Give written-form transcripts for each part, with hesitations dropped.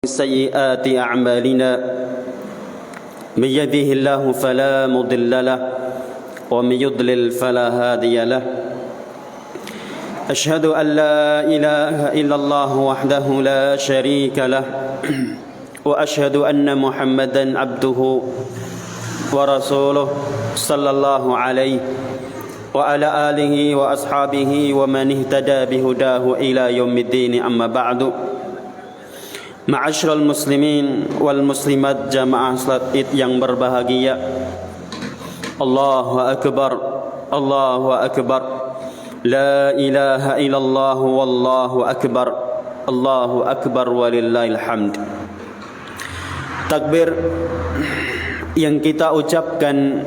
سيئات أعمالنا من يهده الله فلا مضل له ومن يضلل فلا هادي له أشهد أن لا إله إلا الله وحده لا شريك له وأشهد أن محمدا عبده ورسوله صلى الله عليه وعلى آله وأصحابه ومن اهتدى بهداه إلى يوم الدين أما بعد. Ma'asyiral muslimin wal muslimat jamaah salat Id yang berbahagia. Allahu akbar, Allahu akbar. La ilaha illallah wallahu akbar. Allahu akbar walillahil hamd. Takbir yang kita ucapkan,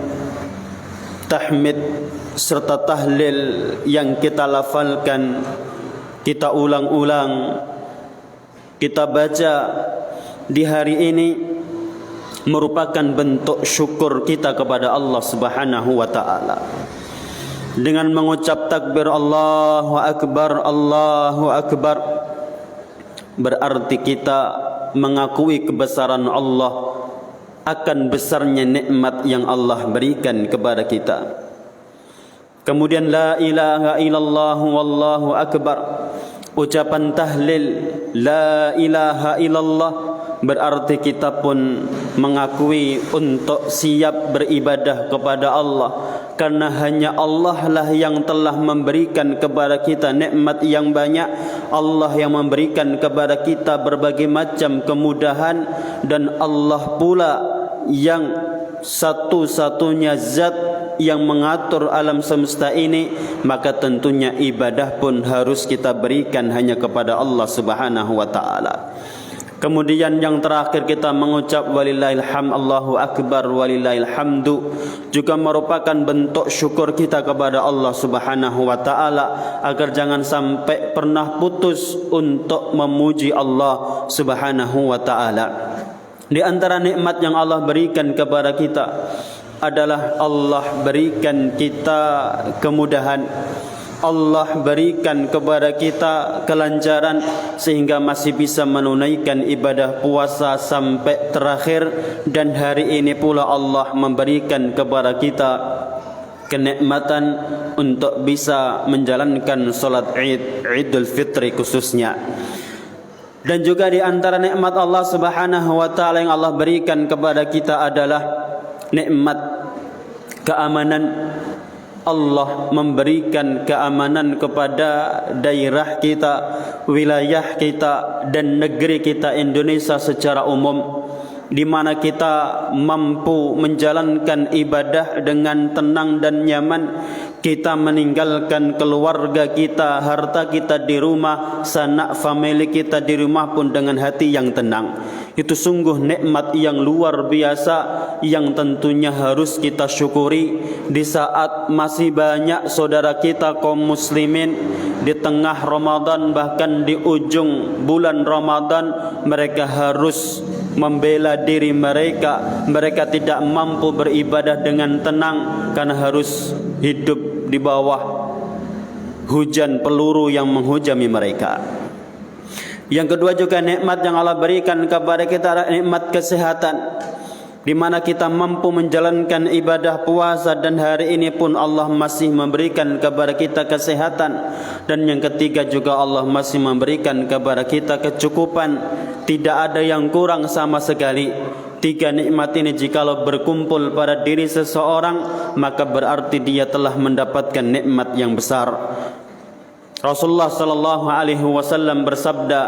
tahmid serta tahlil yang kita lafalkan, kita ulang-ulang, kita baca di hari ini merupakan bentuk syukur kita kepada Allah Subhanahu wa taala. Dengan mengucap takbir Allahu akbar, Allahu akbar, berarti kita mengakui kebesaran Allah, akan besarnya nikmat yang Allah berikan kepada kita. Kemudian la ilaha illallah wallahu akbar, ucapan tahlil la ilaha illallah, berarti kita pun mengakui untuk siap beribadah kepada Allah, karena hanya Allah lah yang telah memberikan kepada kita nikmat yang banyak. Allah yang memberikan kepada kita berbagai macam kemudahan, dan Allah pula yang satu-satunya zat yang mengatur alam semesta ini, maka tentunya ibadah pun harus kita berikan hanya kepada Allah Subhanahu wa taala. Kemudian yang terakhir kita mengucap walillahil hamd, Allahu akbar walillahil hamdu, juga merupakan bentuk syukur kita kepada Allah Subhanahu wa taala, agar jangan sampai pernah putus untuk memuji Allah Subhanahu wa taala. Di antara nikmat yang Allah berikan kepada kita adalah Allah berikan kita kemudahan, Allah berikan kepada kita kelancaran, sehingga masih bisa menunaikan ibadah puasa sampai terakhir. Dan hari ini pula Allah memberikan kepada kita kenikmatan untuk bisa menjalankan solat Id, Idul Fitri khususnya. Dan juga di antara nikmat Allah Subhanahu wa taala yang Allah berikan kepada kita adalah nikmat keamanan. Allah memberikan keamanan kepada daerah kita, wilayah kita, dan negeri kita Indonesia secara umum, di mana kita mampu menjalankan ibadah dengan tenang dan nyaman. Kita meninggalkan keluarga kita, harta kita di rumah, sanak famili kita di rumah pun dengan hati yang tenang. Itu sungguh nikmat yang luar biasa, yang tentunya harus kita syukuri di saat masih banyak saudara kita kaum muslimin di tengah Ramadan, bahkan di ujung bulan Ramadan, mereka harus membela diri mereka. Mereka tidak mampu beribadah dengan tenang karena harus hidup di bawah hujan peluru yang menghujami mereka. Yang kedua juga nikmat yang Allah berikan kepada kita adalah nikmat kesehatan, di mana kita mampu menjalankan ibadah puasa, dan hari ini pun Allah masih memberikan kepada kita kesehatan. Dan yang ketiga juga Allah masih memberikan kepada kita kecukupan, tidak ada yang kurang sama sekali. Tiga nikmat ini jikalau berkumpul pada diri seseorang, maka berarti dia telah mendapatkan nikmat yang besar. Rasulullah sallallahu alaihi wasallam bersabda,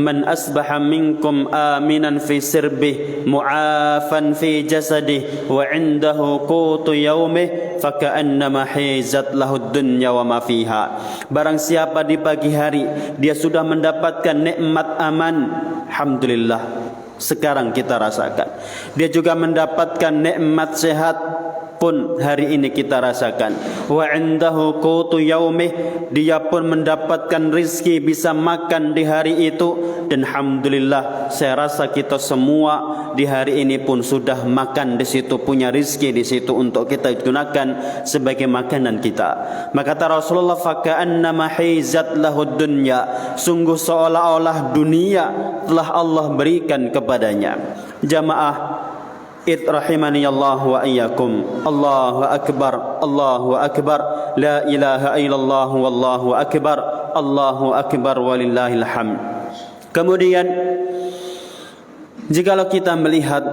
"Man asbaha minkum aminan fi sirbih, mu'afan fi jasadih, wa 'indahu qutu yaumih, faka'annama hizat lahu dunya wa ma fiha." Barang siapa di pagi hari dia sudah mendapatkan nikmat aman, alhamdulillah, sekarang kita rasakan. Dia juga mendapatkan nikmat sehat, pun hari ini kita rasakan. Wa indahu qutu yaumih, dia pun mendapatkan rizki, bisa makan di hari itu. Dan alhamdulillah, saya rasa kita semua di hari ini pun sudah makan di situ, punya rizki di situ untuk kita gunakan sebagai makanan kita. Maka kata Rasulullah, faka'annama hizat lahud dunya, sungguh seolah-olah dunia telah Allah berikan kepadanya. Jamaah rahimani Allah wa iyyakum. Allahu akbar, Allahu akbar, la ilaha illallah wallahu akbar, Allahu akbar walillahil hamd. Kemudian jikalau kita melihat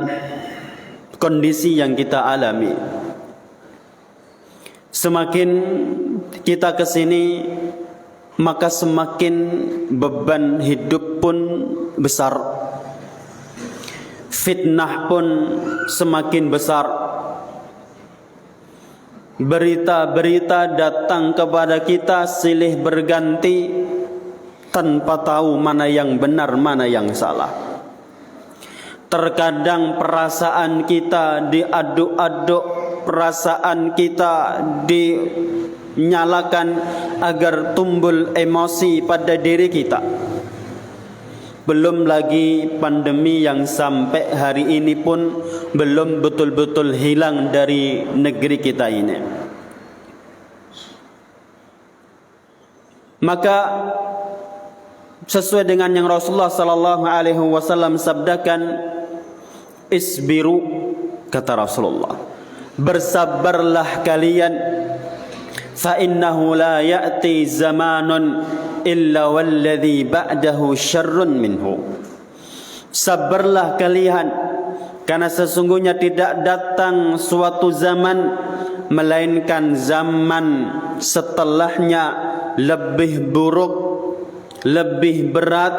kondisi yang kita alami, semakin kita ke sini maka semakin beban hidup pun besar, fitnah pun semakin besar. Berita-berita datang kepada kita silih berganti tanpa tahu mana yang benar, mana yang salah. Terkadang perasaan kita diaduk-aduk, perasaan kita dinyalakan agar timbul emosi pada diri kita. Belum lagi pandemi yang sampai hari ini pun belum betul-betul hilang dari negeri kita ini. Maka sesuai dengan yang Rasulullah sallallahu alaihi wasallam sabdakan, isbiru, kata Rasulullah, bersabarlah kalian, fa innahu la ya'ti zamanun illa walladhi ba'dahu syarrun minhu. Sabarlah kalian, karena sesungguhnya tidak datang suatu zaman melainkan zaman setelahnya lebih buruk, lebih berat,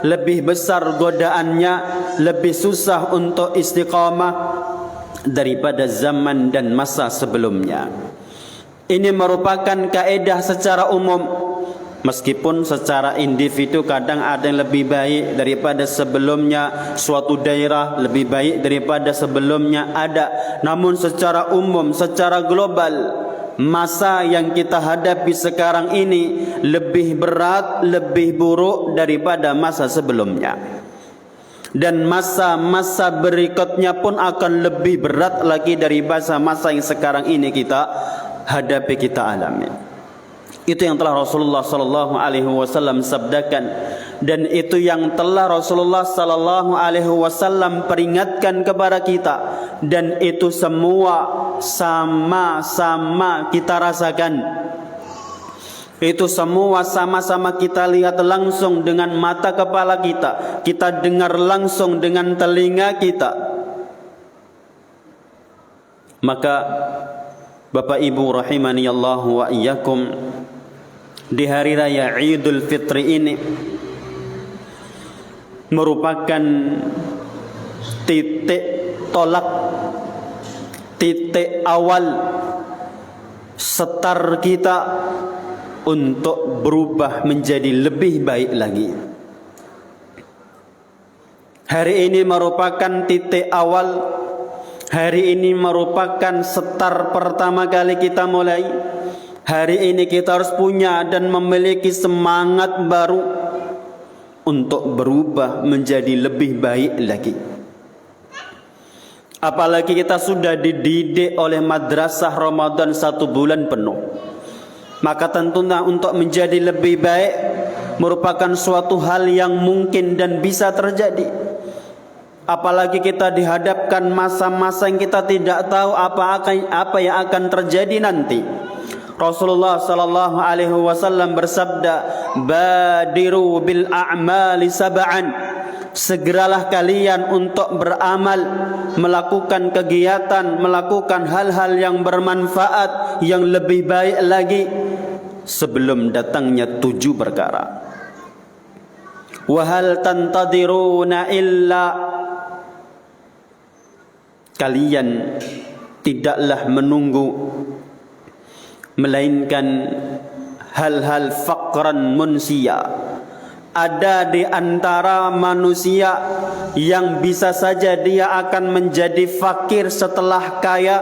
lebih besar godaannya, lebih susah untuk istiqamah daripada zaman dan masa sebelumnya. Ini merupakan kaedah secara umum. Meskipun secara individu kadang ada yang lebih baik daripada sebelumnya, suatu daerah lebih baik daripada sebelumnya ada. Namun secara umum, secara global, masa yang kita hadapi sekarang ini lebih berat, lebih buruk daripada masa sebelumnya. Dan masa-masa berikutnya pun akan lebih berat lagi dari masa-masa yang sekarang ini kita hadapi, kita alami. Itu yang telah Rasulullah sallallahu alaihi wasallam sabdakan, dan itu yang telah Rasulullah sallallahu alaihi wasallam peringatkan kepada kita, dan itu semua sama-sama kita rasakan. Itu semua sama-sama kita lihat langsung dengan mata kepala kita, kita dengar langsung dengan telinga kita. Maka Bapak Ibu rahimani Allah wa iyyakum, di hari raya Idul Fitri ini merupakan titik tolak, titik awal setar kita untuk berubah menjadi lebih baik lagi. Hari ini merupakan titik awal, hari ini merupakan setar pertama kali kita mulai. Hari ini kita harus punya dan memiliki semangat baru untuk berubah menjadi lebih baik lagi. Apalagi kita sudah dididik oleh madrasah Ramadan 1 bulan penuh. Maka tentunya untuk menjadi lebih baik merupakan suatu hal yang mungkin dan bisa terjadi. Apalagi kita dihadapkan masa-masa yang kita tidak tahu apa yang akan terjadi nanti. Rasulullah sallallahu alaihi wasallam bersabda, badiru bil a'mali sab'an, segeralah kalian untuk beramal, melakukan kegiatan, melakukan hal-hal yang bermanfaat, yang lebih baik lagi sebelum datangnya 7 perkara. Wa hal tantadiruna illa, kalian tidaklah menunggu melainkan hal-hal faqran munsia. Ada di antara manusia yang bisa saja dia akan menjadi fakir setelah kaya,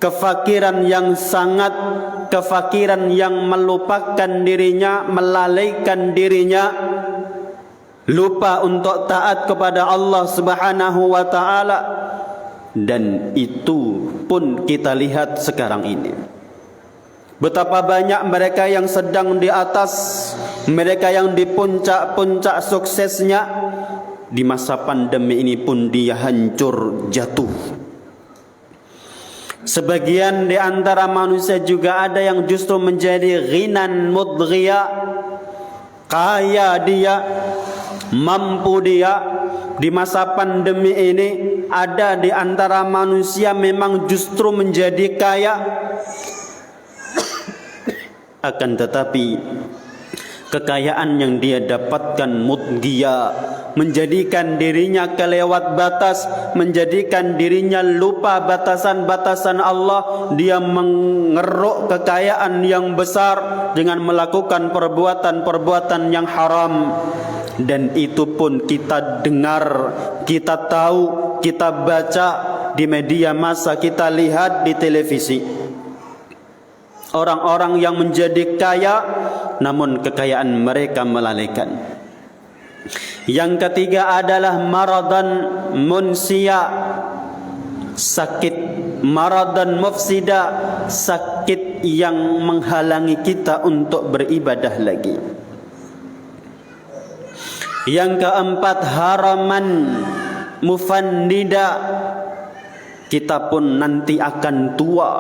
kefakiran yang sangat, kefakiran yang melupakan dirinya, melalaikan dirinya, lupa untuk taat kepada Allah Subhanahu wa taala. Dan itu pun kita lihat sekarang ini. Betapa banyak mereka yang sedang di atas, mereka yang di puncak-puncak suksesnya, di masa pandemi ini pun dia hancur jatuh. Sebagian di antara manusia juga ada yang justru menjadi ghinan mudghiya, kaya dia, mampu dia. Di masa pandemi ini ada di antara manusia memang justru menjadi kaya, akan tetapi kekayaan yang dia dapatkan mudghiya, menjadikan dirinya kelewat batas, menjadikan dirinya lupa batasan-batasan Allah. Dia mengeruk kekayaan yang besar dengan melakukan perbuatan-perbuatan yang haram. Dan itu pun kita dengar, kita tahu, kita baca di media massa, kita lihat di televisi. Orang-orang yang menjadi kaya namun kekayaan mereka melalaikan. Yang ketiga adalah maradan munsia, sakit, maradan mufsida, sakit yang menghalangi kita untuk beribadah lagi. Yang keempat haraman mufannida, kita pun nanti akan tua.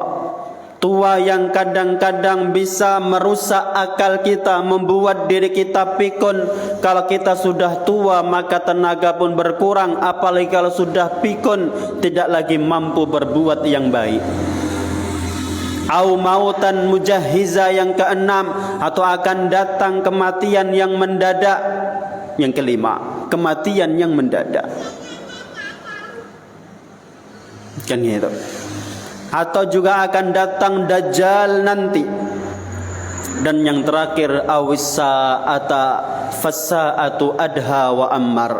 Tua yang kadang-kadang bisa merusak akal kita, membuat diri kita pikun. Kalau kita sudah tua maka tenaga pun berkurang, apalagi kalau sudah pikun tidak lagi mampu berbuat yang baik. Au mautan mujahiza, yang keenam, atau akan datang kematian yang mendadak. Yang kelima, kematian yang mendadak. Kan gitu. Atau juga akan datang Dajjal nanti. Dan yang terakhir, awissa'ata fassa'atu adha wa ammar,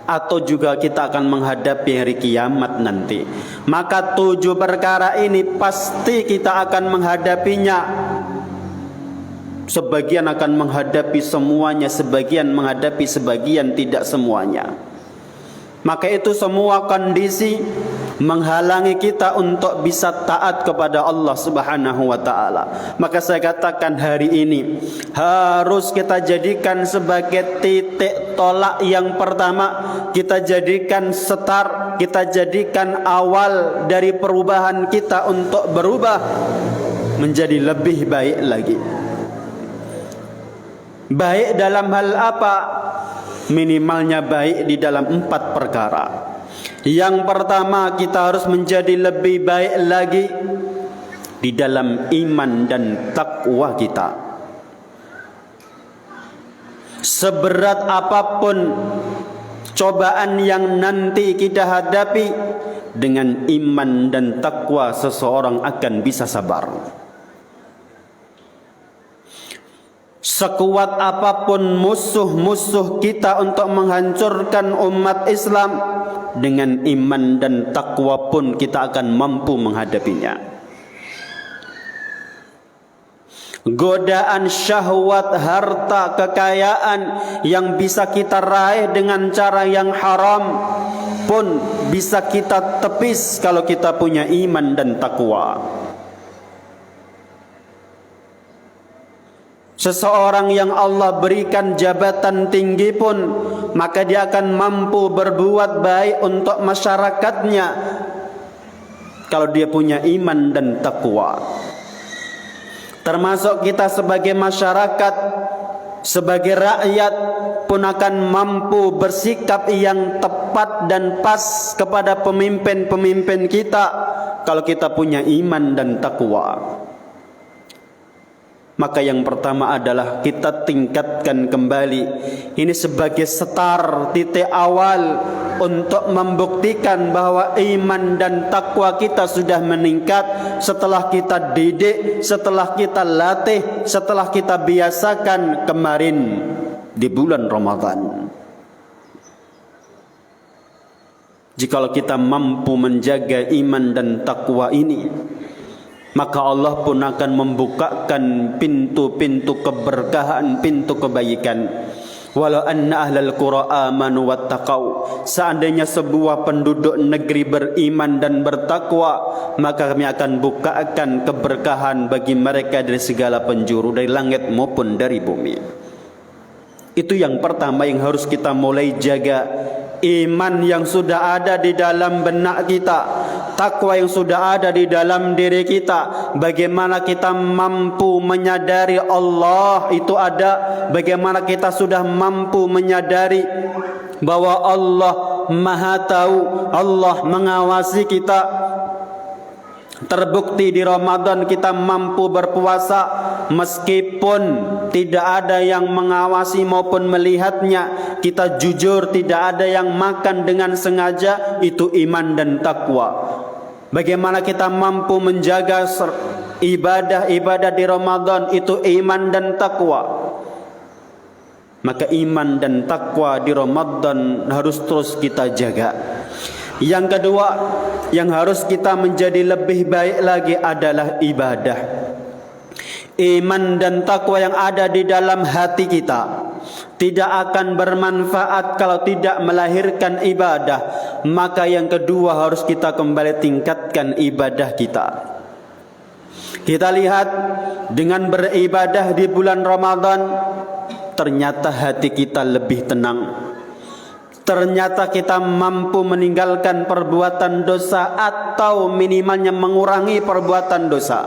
atau juga kita akan menghadapi hari kiamat nanti. Maka 7 perkara ini pasti kita akan menghadapinya. Sebagian akan menghadapi semuanya, sebagian menghadapi sebagian, tidak semuanya. Maka itu semua kondisi menghalangi kita untuk bisa taat kepada Allah Subhanahu wa taala. Maka saya katakan hari ini harus kita jadikan sebagai titik tolak yang pertama, kita jadikan start, kita jadikan awal dari perubahan kita untuk berubah menjadi lebih baik lagi. Baik dalam hal apa? Minimalnya baik di dalam 4 perkara. Yang pertama, kita harus menjadi lebih baik lagi di dalam iman dan takwa kita. Seberat apapun cobaan yang nanti kita hadapi, dengan iman dan takwa seseorang akan bisa sabar. Sekuat apapun musuh-musuh kita untuk menghancurkan umat Islam, dengan iman dan takwa pun kita akan mampu menghadapinya. Godaan syahwat, harta, kekayaan yang bisa kita raih dengan cara yang haram pun bisa kita tepis kalau kita punya iman dan takwa. Seseorang yang Allah berikan jabatan tinggi pun, maka dia akan mampu berbuat baik untuk masyarakatnya kalau dia punya iman dan takwa. Termasuk kita sebagai masyarakat, sebagai rakyat pun akan mampu bersikap yang tepat dan pas kepada pemimpin-pemimpin kita kalau kita punya iman dan takwa. Maka yang pertama adalah kita tingkatkan kembali. Ini sebagai start, titik awal untuk membuktikan bahwa iman dan takwa kita sudah meningkat setelah kita didik, setelah kita latih, setelah kita biasakan kemarin di bulan Ramadan. Jikalau kita mampu menjaga iman dan takwa ini, maka Allah pun akan membukakan pintu-pintu keberkahan, pintu kebaikan. Walau anna ahlal qura amanu wattaqau, seandainya sebuah penduduk negeri beriman dan bertakwa, maka kami akan bukakan keberkahan bagi mereka dari segala penjuru, dari langit maupun dari bumi. Itu yang pertama yang harus kita mulai jaga. Iman yang sudah ada di dalam benak kita, takwa yang sudah ada di dalam diri kita. Bagaimana kita mampu menyadari Allah itu ada, bagaimana kita sudah mampu menyadari bahwa Allah Maha Tahu, Allah mengawasi kita. Terbukti di Ramadan kita mampu berpuasa meskipun tidak ada yang mengawasi maupun melihatnya. Kita jujur, tidak ada yang makan dengan sengaja. Itu iman dan takwa. Bagaimana kita mampu menjaga ibadah-ibadah di Ramadan, itu iman dan takwa. Maka iman dan takwa di Ramadan harus terus kita jaga. Yang kedua yang harus kita menjadi lebih baik lagi adalah ibadah. Iman dan takwa yang ada di dalam hati kita tidak akan bermanfaat kalau tidak melahirkan ibadah. Maka yang kedua harus kita kembali tingkatkan ibadah kita. Kita lihat dengan beribadah di bulan Ramadan, ternyata hati kita lebih tenang. Ternyata kita mampu meninggalkan perbuatan dosa atau minimalnya mengurangi perbuatan dosa.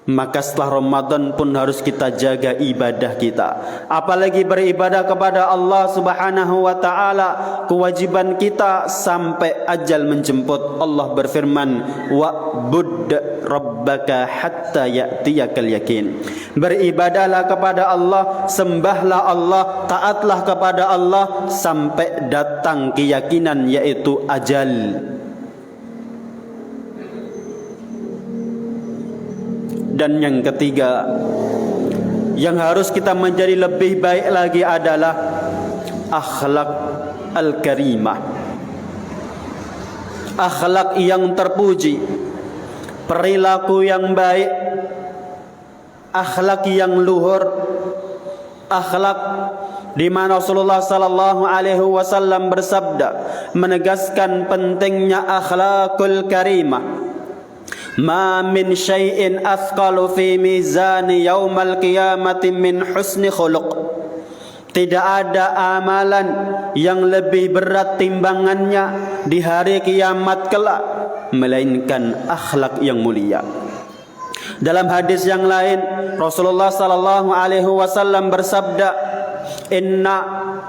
Maka setelah Ramadan pun harus kita jaga ibadah kita. Apalagi beribadah kepada Allah Subhanahu wa taala, kewajiban kita sampai ajal menjemput. Allah berfirman, wa'bud rabbaka hatta ya'tiyakal yakin. Beribadahlah kepada Allah, sembahlah Allah, taatlah kepada Allah sampai datang keyakinan, yaitu ajal. Dan yang ketiga yang harus kita menjadi lebih baik lagi adalah akhlak al-karimah. Akhlak yang terpuji, perilaku yang baik, akhlak yang luhur, akhlak di mana Rasulullah sallallahu alaihi wasallam bersabda menegaskan pentingnya akhlakul karimah. Ma min syai'in athqalu fi mizani yaumal qiyamati min husni khuluq. Tidak ada amalan yang lebih berat timbangannya di hari kiamat kelak melainkan akhlak yang mulia. Dalam hadis yang lain Rasulullah sallallahu alaihi wasallam bersabda, "Inna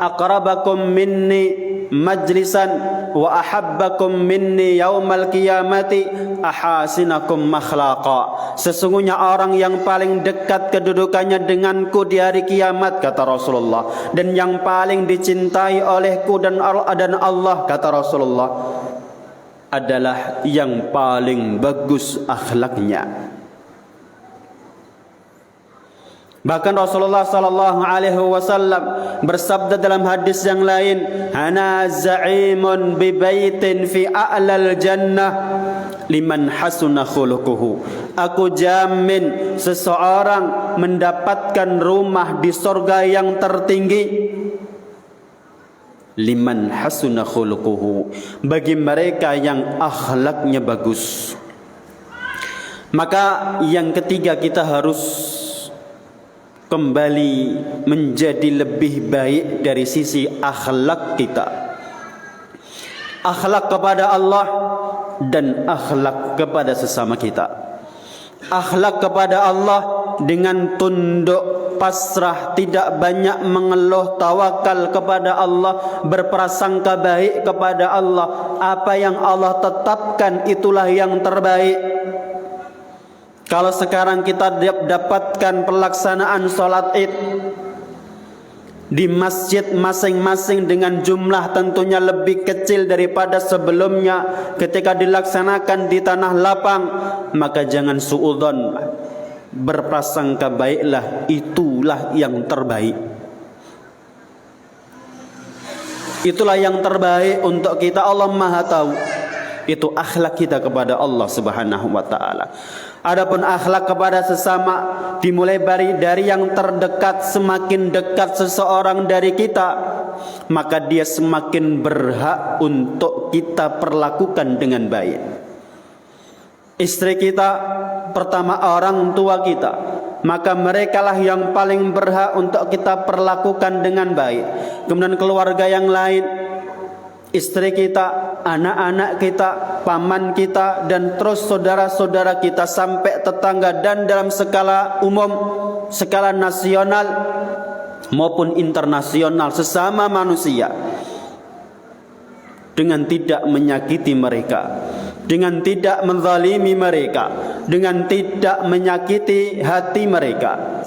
aqrabakum minni majlisan wa ahabbakum minni yaumal qiyamati ahasinakum makhlaqa." Sesungguhnya orang yang paling dekat kedudukannya denganku di hari kiamat, kata Rasulullah, dan yang paling dicintai olehku dan Allah, kata Rasulullah, adalah yang paling bagus akhlaknya. Bahkan Rasulullah sallallahu alaihi wasallam bersabda dalam hadis yang lain, "Ana za'imun bi baitin fi a'lal jannah liman hasuna khuluquhu." Aku jamin seseorang mendapatkan rumah di surga yang tertinggi. Liman hasuna khuluquhu, bagi mereka yang akhlaknya bagus. Maka yang ketiga kita harus kembali menjadi lebih baik dari sisi akhlak kita. Akhlak kepada Allah dan akhlak kepada sesama kita. Akhlak kepada Allah dengan tunduk, pasrah, tidak banyak mengeluh, tawakal kepada Allah, berprasangka baik kepada Allah. Apa yang Allah tetapkan itulah yang terbaik. Kalau sekarang kita dapatkan pelaksanaan sholat id di masjid masing-masing dengan jumlah tentunya lebih kecil daripada sebelumnya ketika dilaksanakan di tanah lapang, maka jangan suudzon, berprasangka baiklah, itulah yang terbaik. Itulah yang terbaik untuk kita. Allah Maha Tahu. Itu akhlak kita kepada Allah Subhanahu wa taala. Adapun akhlak kepada sesama dimulai dari yang terdekat. Semakin dekat seseorang dari kita, maka dia semakin berhak untuk kita perlakukan dengan baik. Istri kita, pertama orang tua kita, maka merekalah yang paling berhak untuk kita perlakukan dengan baik. Kemudian keluarga yang lain, istri kita, anak-anak kita, paman kita, dan terus saudara-saudara kita sampai tetangga, dan dalam skala umum, skala nasional maupun internasional, sesama manusia, dengan tidak menyakiti mereka, dengan tidak menzalimi mereka, dengan tidak menyakiti hati mereka.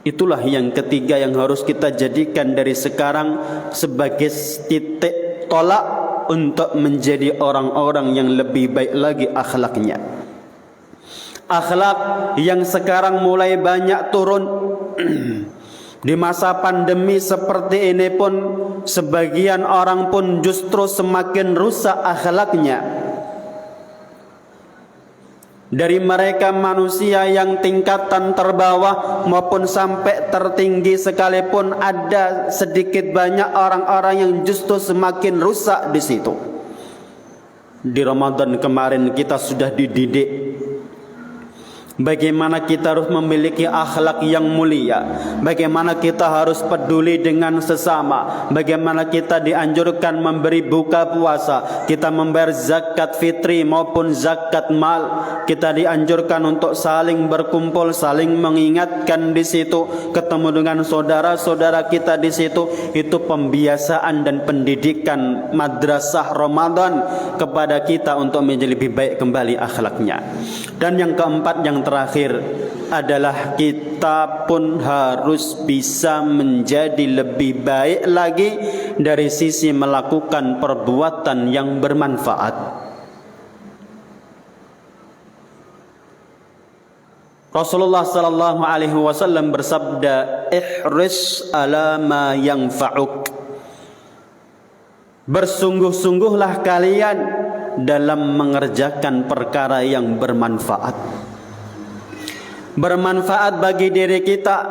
Itulah yang ketiga yang harus kita jadikan dari sekarang sebagai titik tolak untuk menjadi orang-orang yang lebih baik lagi akhlaknya. Akhlak yang sekarang mulai banyak turun. Di masa pandemi seperti ini pun sebagian orang pun justru semakin rusak akhlaknya. Dari mereka manusia yang tingkatan terbawah maupun sampai tertinggi sekalipun, ada sedikit banyak orang-orang yang justru semakin rusak di situ. Di Ramadan kemarin kita sudah dididik bagaimana kita harus memiliki akhlak yang mulia, bagaimana kita harus peduli dengan sesama, bagaimana kita dianjurkan memberi buka puasa, kita membayar zakat fitri maupun zakat mal, kita dianjurkan untuk saling berkumpul, saling mengingatkan di situ, ketemu dengan saudara-saudara kita di situ. Itu pembiasaan dan pendidikan madrasah Ramadan kepada kita untuk menjadi lebih baik kembali akhlaknya. Dan yang keempat, yang terakhir adalah kita pun harus bisa menjadi lebih baik lagi dari sisi melakukan perbuatan yang bermanfaat. Rasulullah sallallahu alaihi wasallam bersabda, "Ihris ala ma yanfa'uk." Bersungguh-sungguhlah kalian dalam mengerjakan perkara yang bermanfaat. Bermanfaat bagi diri kita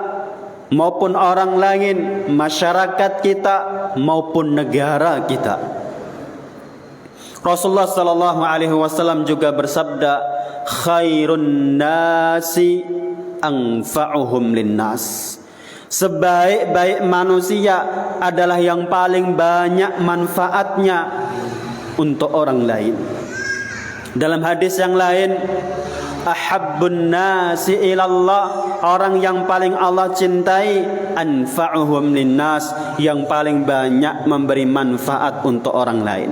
maupun orang lain, masyarakat kita maupun negara kita. Rasulullah sallallahu alaihi wasallam juga bersabda, "Khairun nasi anfa'uhum linnas." Sebaik-baik manusia adalah yang paling banyak manfaatnya untuk orang lain. Dalam hadis yang lain, ahabbun nasi ilallah, orang yang paling Allah cintai, anfa'uhum linnas, yang paling banyak memberi manfaat untuk orang lain.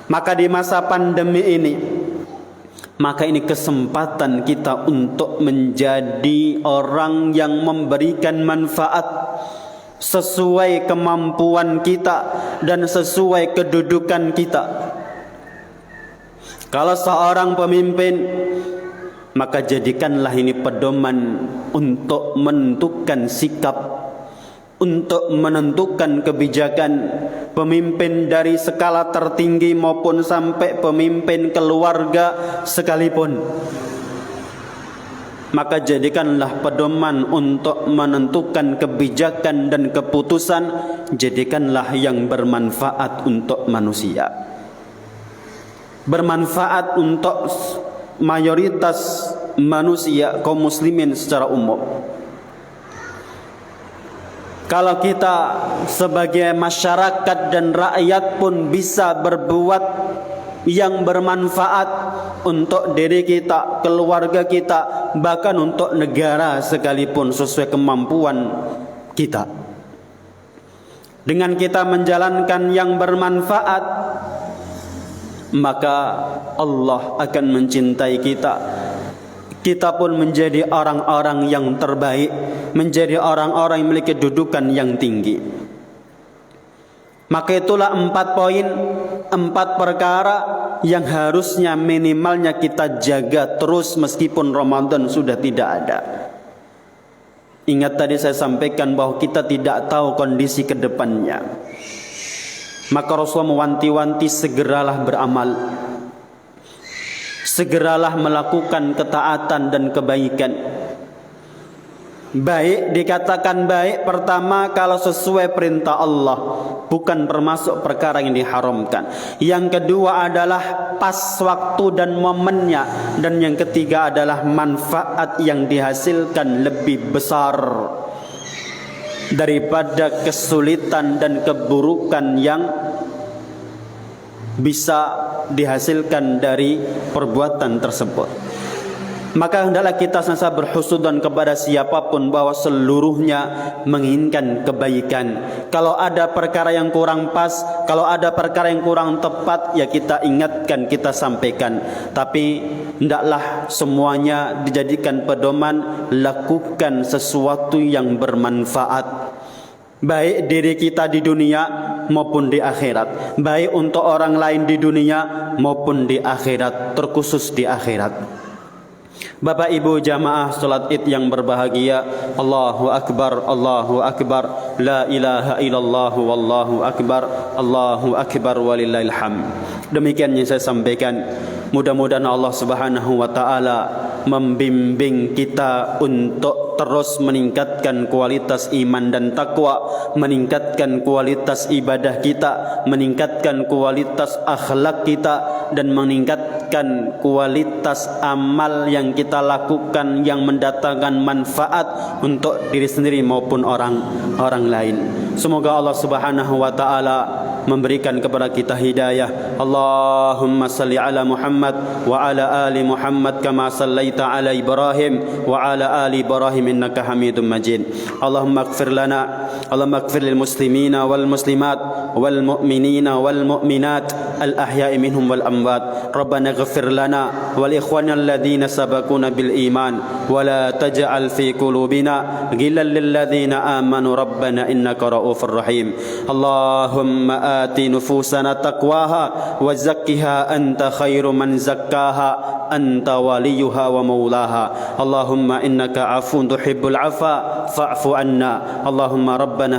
Maka di masa pandemi ini, maka ini kesempatan kita untuk menjadi orang yang memberikan manfaat sesuai kemampuan kita dan sesuai kedudukan kita. Kalau seorang pemimpin, maka jadikanlah ini pedoman untuk menentukan sikap, untuk menentukan kebijakan. Pemimpin dari skala tertinggi maupun sampai pemimpin keluarga sekalipun, maka jadikanlah pedoman untuk menentukan kebijakan dan keputusan, jadikanlah yang bermanfaat untuk manusia, bermanfaat untuk mayoritas manusia, kaum muslimin secara umum. Kalau kita sebagai masyarakat dan rakyat pun bisa berbuat yang bermanfaat untuk diri kita, keluarga kita, bahkan untuk negara sekalipun sesuai kemampuan kita. Dengan kita menjalankan yang bermanfaat, maka Allah akan mencintai kita. Kita pun menjadi orang-orang yang terbaik, menjadi orang-orang yang memiliki kedudukan yang tinggi. Maka itulah 4 poin, 4 perkara yang harusnya minimalnya kita jaga terus meskipun Ramadan sudah tidak ada. Ingat tadi saya sampaikan bahwa kita tidak tahu kondisi ke depannya. Maka Rasulullah mewanti-wanti, segeralah beramal. segeralah melakukan ketaatan dan kebaikan. Baik dikatakan baik pertama kalau sesuai perintah Allah, bukan termasuk perkara yang diharamkan. Yang kedua adalah pas waktu dan momennya, dan yang ketiga adalah manfaat yang dihasilkan lebih besar daripada kesulitan dan keburukan yang bisa dihasilkan dari perbuatan tersebut. Maka hendaklah kita senantiasa berhusnudzon kepada siapapun bahwa seluruhnya menginginkan kebaikan. Kalau ada perkara yang kurang pas, kalau ada perkara yang kurang tepat, ya kita ingatkan, kita sampaikan. Tapi hendaklah semuanya dijadikan pedoman, lakukan sesuatu yang bermanfaat, baik diri kita di dunia maupun di akhirat, baik untuk orang lain di dunia maupun di akhirat, terkhusus di akhirat. Bapak Ibu jamaah salat Id yang berbahagia, Allahu Akbar, Allahu Akbar, la ilaha illallah, wallahu akbar, Allahu Akbar walillahil hamd. Demikian yang saya sampaikan. Mudah-mudahan Allah Subhanahu wa taala membimbing kita untuk terus meningkatkan kualitas iman dan takwa, meningkatkan kualitas ibadah kita, meningkatkan kualitas akhlak kita, dan meningkatkan kualitas amal yang kita lakukan yang mendatangkan manfaat untuk diri sendiri maupun orang lain. Semoga Allah Subhanahu wa taala memberikan kepada kita hidayah. Allahumma salli ala Muhammad wa ala ali Muhammad kama sallaita ala Ibrahim wa ala ali Ibrahim innaka Hamidum Majid. Allahumma ighfir lana, Allahumma ighfir lil muslimina wal muslimat wal mu'minina wal mu'minat al ahya'i minhum wal amwat. Rabbana ighfir lana wal ikhwana alladhina sabaquna bil iman wa la taj'al fi qulubina ghillan lil ladzina amanu rabbana innaka ra'ufur rahim. Allahumma آت نفوسنا تقواها وزكها أنت خير من زكاها أنت وليها ومولاها. اللهم إنك عفو تحب العفو فاعف عنا. اللهم ربنا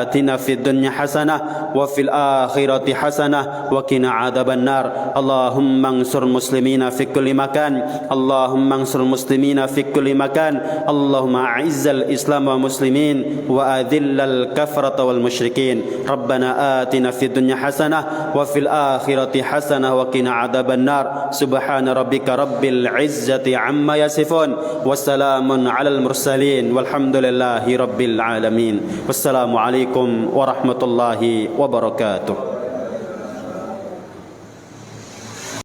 آتنا في الدنيا حسنة وفي الآخرة حسنة وقنا عذاب النار. اللهم انصر المسلمين في كل مكان، اللهم انصر المسلمين في كل مكان. اللهم أعز الإسلام والمسلمين وأذل الكفرة والمشركين. ربنا آتنا في الدنيا حسنة وفي الآخرة حسنة وقنا عذاب النار. سبحان ربك رب العزة عما يصفون والسلام على المرسلين والحمد لله رب العالمين. والسلام عليكم ورحمة الله وبركاته.